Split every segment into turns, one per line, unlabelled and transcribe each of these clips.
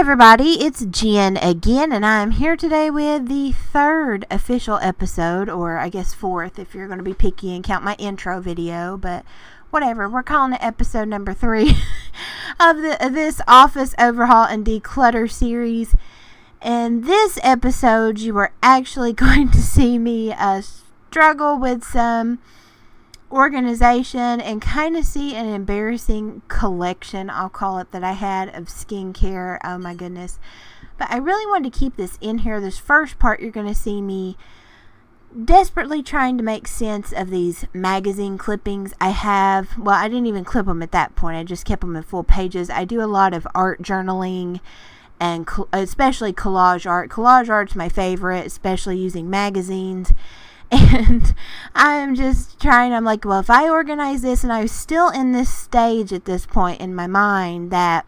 everybody, it's Jen again, and I'm here today with the third official episode, or I guess fourth if you're going to be picky and count my intro video, but whatever, we're calling it episode number 3 of this Office Overhaul and Declutter series. In this episode, you are actually going to see me struggle with some organization and kind of see an embarrassing collection, I'll call it, that I had of skincare. Oh my goodness. But I really wanted to keep this in here. This first part, you're going to see me desperately trying to make sense of these magazine clippings I have. Well, I didn't even clip them at that point. I just kept them in full pages. I do a lot of art journaling and especially collage art. Collage art's my favorite, especially using magazines. And I'm just trying, I'm like, well, if I organize this, and I was still in this stage at this point in my mind that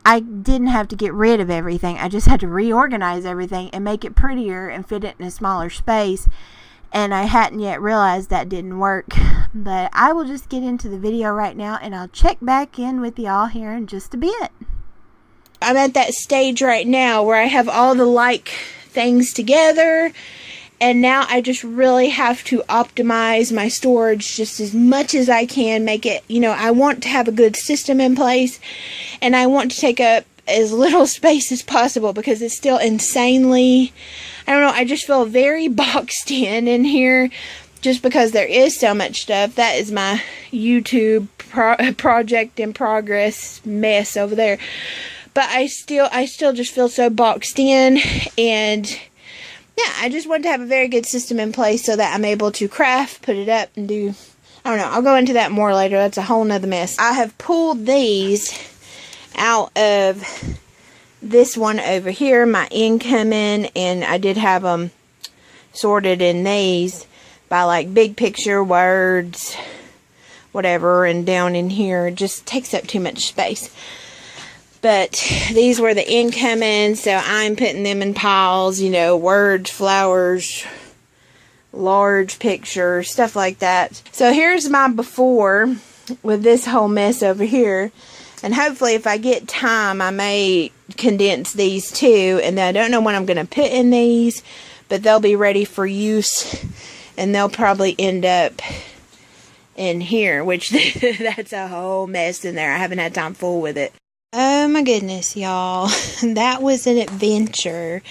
I didn't have to get rid of everything. I just had to reorganize everything and make it prettier and fit it in a smaller space. And I hadn't yet realized that didn't work. But I will just get into the video right now, and I'll check back in with y'all here in just a bit. I'm at that stage right now where I have all the like things together. And now I just really have to optimize my storage just as much as I can. Make it, I want to have a good system in place. And I want to take up as little space as possible because it's still insanely, I don't know, I just feel very boxed in here just because there is so much stuff. That is my YouTube project in progress mess over there. But I still just feel so boxed in, and yeah, I just want to have a very good system in place so that I'm able to craft, put it up, and do, I don't know, I'll go into that more later. That's a whole nother mess. I have pulled these out of this one over here, my incoming, and I did have them sorted in these by like big picture, words, whatever, and down in here. It just takes up too much space. But these were the incoming, so I'm putting them in piles, words, flowers, large pictures, stuff like that. So here's my before with this whole mess over here. And hopefully if I get time, I may condense these too. And I don't know what I'm going to put in these, but they'll be ready for use. And they'll probably end up in here, which that's a whole mess in there. I haven't had time to fool with it. Oh my goodness, y'all. That was an adventure.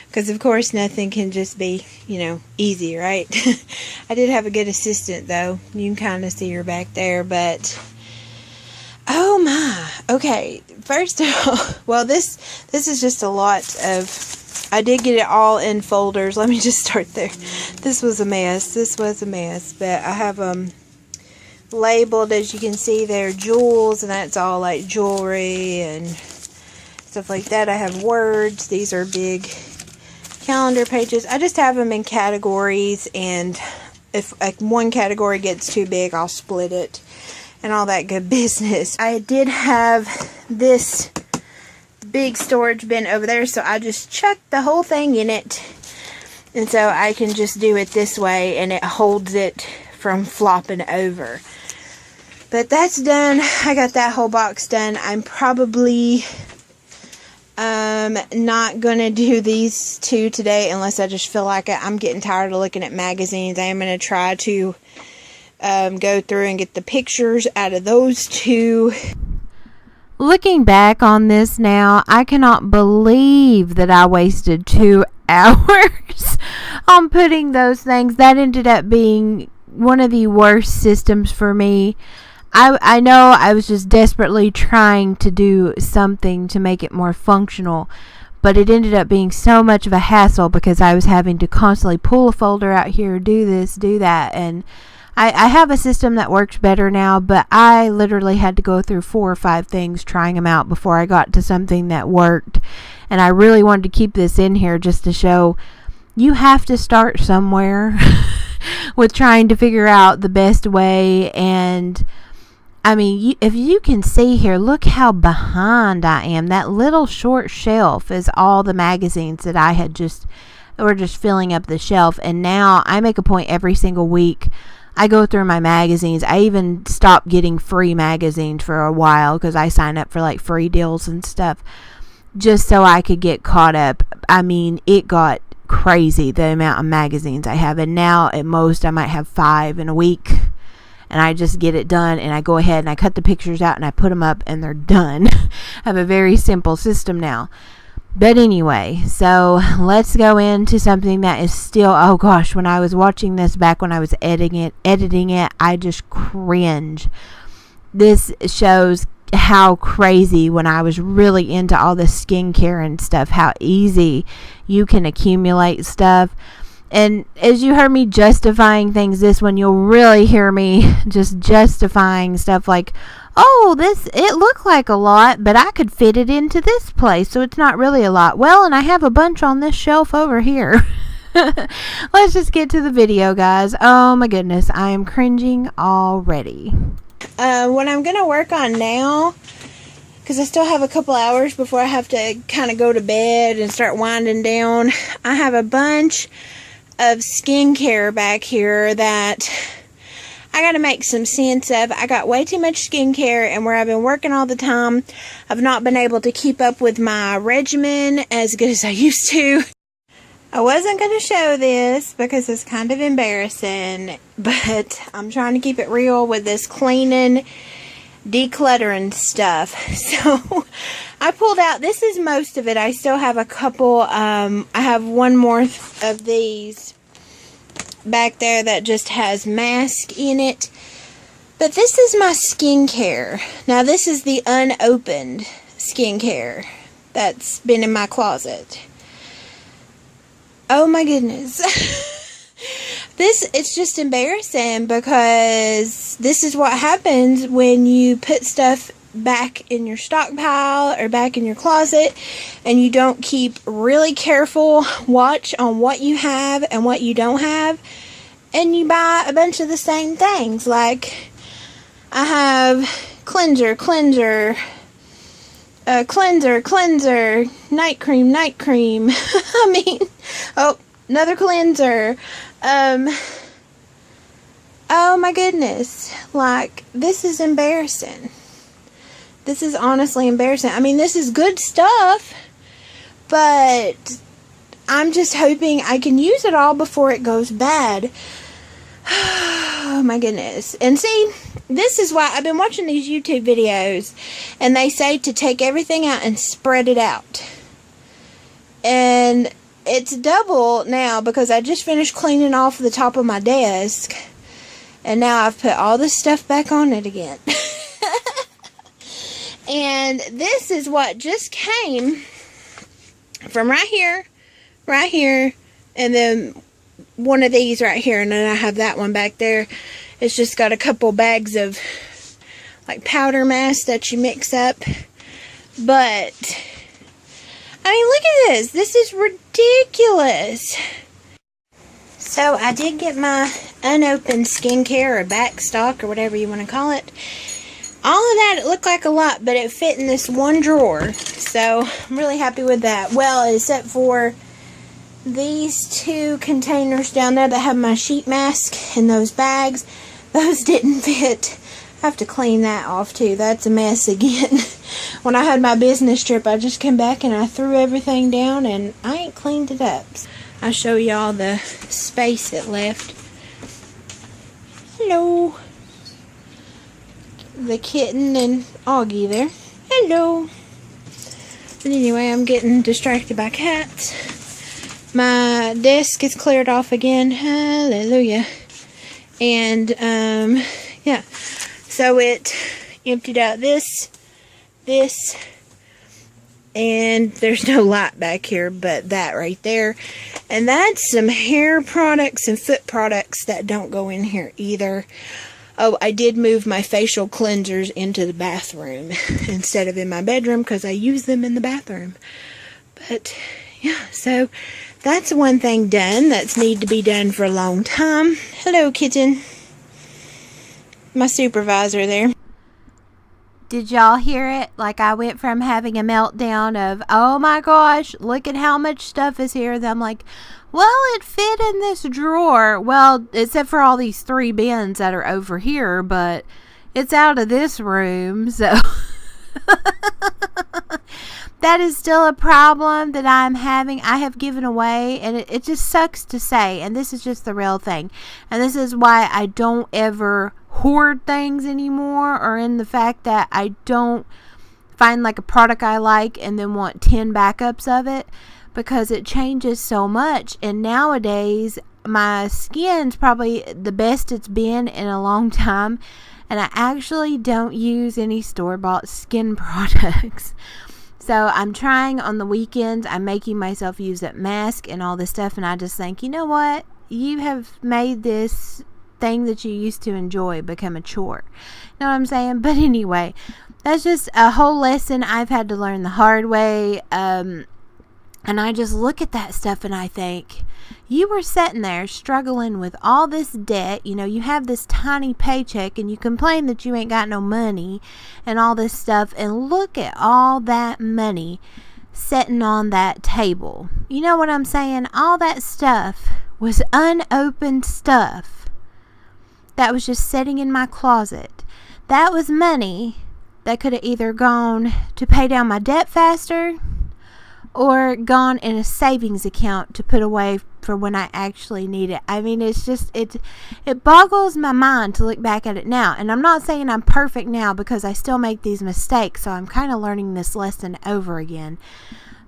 Because, of course, nothing can just be, easy, right? I did have a good assistant, though. You can kind of see her back there, but oh my. Okay, first of all, well, this is just a lot of, I did get it all in folders. Let me just start there. This was a mess. But I have, labeled, as you can see, they're jewels, and that's all like jewelry and stuff like that. I have words. These are big calendar pages. I just have them in categories, and if one category gets too big, I'll split it and all that good business. I did have this big storage bin over there, so I just chucked the whole thing in it, and so I can just do it this way, and it holds it from flopping over. But that's done. I got that whole box done. I'm probably not going to do these two today unless I just feel like it. I'm getting tired of looking at magazines. I am going to try to go through and get the pictures out of those two. Looking back on this now, I cannot believe that I wasted 2 hours on putting those things. That ended up being one of the worst systems for me. I know I was just desperately trying to do something to make it more functional, but it ended up being so much of a hassle because I was having to constantly pull a folder out here, do this, do that, and I have a system that works better now, but I literally had to go through 4 or 5 things trying them out before I got to something that worked, and I really wanted to keep this in here just to show you have to start somewhere with trying to figure out the best way. And I mean, if you can see here, look how behind I am. That little short shelf is all the magazines that I had were just filling up the shelf. And now I make a point every single week. I go through my magazines. I even stopped getting free magazines for a while because I sign up for like free deals and stuff. just so I could get caught up. I mean, it got crazy, the amount of magazines I have, and now at most I might have 5 in a week, and I just get it done, and I go ahead and I cut the pictures out and I put them up and they're done. I have a very simple system now. But anyway, so let's go into something that is still, oh gosh, when I was watching this back when I was editing it, I just cringe. This shows how crazy, when I was really into all the skincare and stuff, how easy you can accumulate stuff. And as you heard me justifying things, this one you'll really hear me just justifying stuff like, oh, it looked like a lot, but I could fit it into this place, so it's not really a lot. Well, and I have a bunch on this shelf over here. Let's just get to the video, guys. Oh my goodness, I am cringing already. What I'm going to work on now, because I still have a couple hours before I have to kind of go to bed and start winding down, I have a bunch of skincare back here that I got to make some sense of. I got way too much skincare, and where I've been working all the time, I've not been able to keep up with my regimen as good as I used to. I wasn't going to show this because it's kind of embarrassing, but I'm trying to keep it real with this cleaning, decluttering stuff. So I pulled out, this is most of it. I still have a couple, I have one more of these back there that just has mask in it. But this is my skincare. Now this is the unopened skincare that's been in my closet. Oh my goodness. It's just embarrassing, because this is what happens when you put stuff back in your stockpile or back in your closet and you don't keep really careful watch on what you have and what you don't have, and you buy a bunch of the same things. Like I have cleanser, night cream. I mean, oh, another cleanser. Oh my goodness. Like, this is embarrassing. This is honestly embarrassing. I mean, this is good stuff, but I'm just hoping I can use it all before it goes bad. Oh my goodness. And see, this is why I've been watching these YouTube videos, and they say to take everything out and spread it out. And it's double now, because I just finished cleaning off the top of my desk, and now I've put all this stuff back on it again. And this is what just came from right here, and then one of these right here, and then I have that one back there. It's just got a couple bags of like powder mask that you mix up. But I mean, look at this. This is ridiculous. So I did get my unopened skincare, or back stock, or whatever you want to call it. All of that, it looked like a lot, but it fit in this one drawer. So I'm really happy with that. Well, except for these 2 containers down there that have my sheet mask in those bags. Those didn't fit. I have to clean that off too. That's a mess again. When I had my business trip, I just came back and I threw everything down, and I ain't cleaned it up. I'll show y'all the space it left. Hello. The kitten and Augie there. Hello. But anyway, I'm getting distracted by cats. My desk is cleared off again. Hallelujah. And, yeah. So it emptied out this, and there's no light back here but that right there. And that's some hair products and foot products that don't go in here either. Oh, I did move my facial cleansers into the bathroom instead of in my bedroom, because I use them in the bathroom. But, yeah, so that's one thing done that's need to be done for a long time. Hello, kitten. My supervisor there. Did y'all hear it? Like, I went from having a meltdown of, oh my gosh, look at how much stuff is here. Then I'm like, well, it fit in this drawer. Well, except for all these 3 bins that are over here, but it's out of this room, so. that is still a problem that I'm having. I have given away, and it just sucks to say, and this is just the real thing. And this is why I don't ever hoard things anymore, or in the fact that I don't find like a product I like and then want 10 backups of it, because it changes so much. And nowadays my skin's probably the best it's been in a long time, and I actually don't use any store-bought skin products. So I'm trying on the weekends, I'm making myself use that mask and all this stuff, and I just think, you know what, you have made this thing that you used to enjoy become a chore. Know what I'm saying? But anyway, that's just a whole lesson I've had to learn the hard way. And I just look at that stuff and I think, you were sitting there struggling with all this debt. You know, you have this tiny paycheck and you complain that you ain't got no money and all this stuff. And look at all that money sitting on that table. You know what I'm saying? All that stuff was unopened stuff that was just sitting in my closet. That was money that could have either gone to pay down my debt faster, or gone in a savings account to put away for when I actually need it. I mean, it's just, it boggles my mind to look back at it now. And I'm not saying I'm perfect now, because I still make these mistakes. So I'm kind of learning this lesson over again.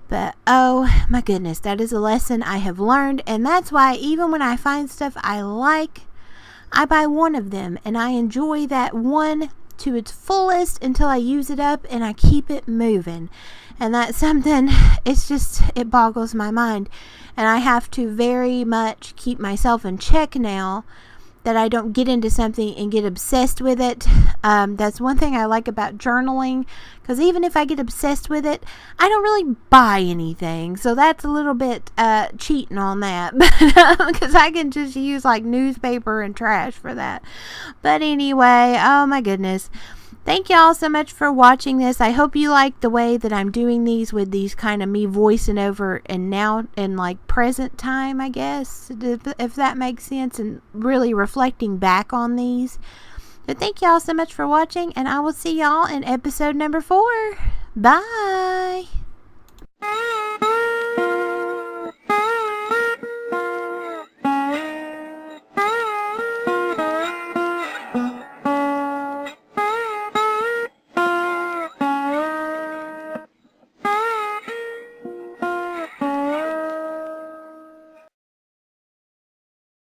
But oh my goodness, that is a lesson I have learned. And that's why even when I find stuff I like, I buy one of them. And I enjoy that one to its fullest until I use it up, and I keep it moving. And that's something, it boggles my mind. And I have to very much keep myself in check now, that I don't get into something and get obsessed with it. That's one thing I like about journaling, because even if I get obsessed with it, I don't really buy anything. So that's a little bit cheating on that, because I can just use like newspaper and trash for that. But anyway, oh my goodness. Thank y'all so much for watching this. I hope you like the way that I'm doing these, with these kind of me voicing over and now in like present time, I guess, if that makes sense, and really reflecting back on these. But thank y'all so much for watching, and I will see y'all in episode number 4. Bye.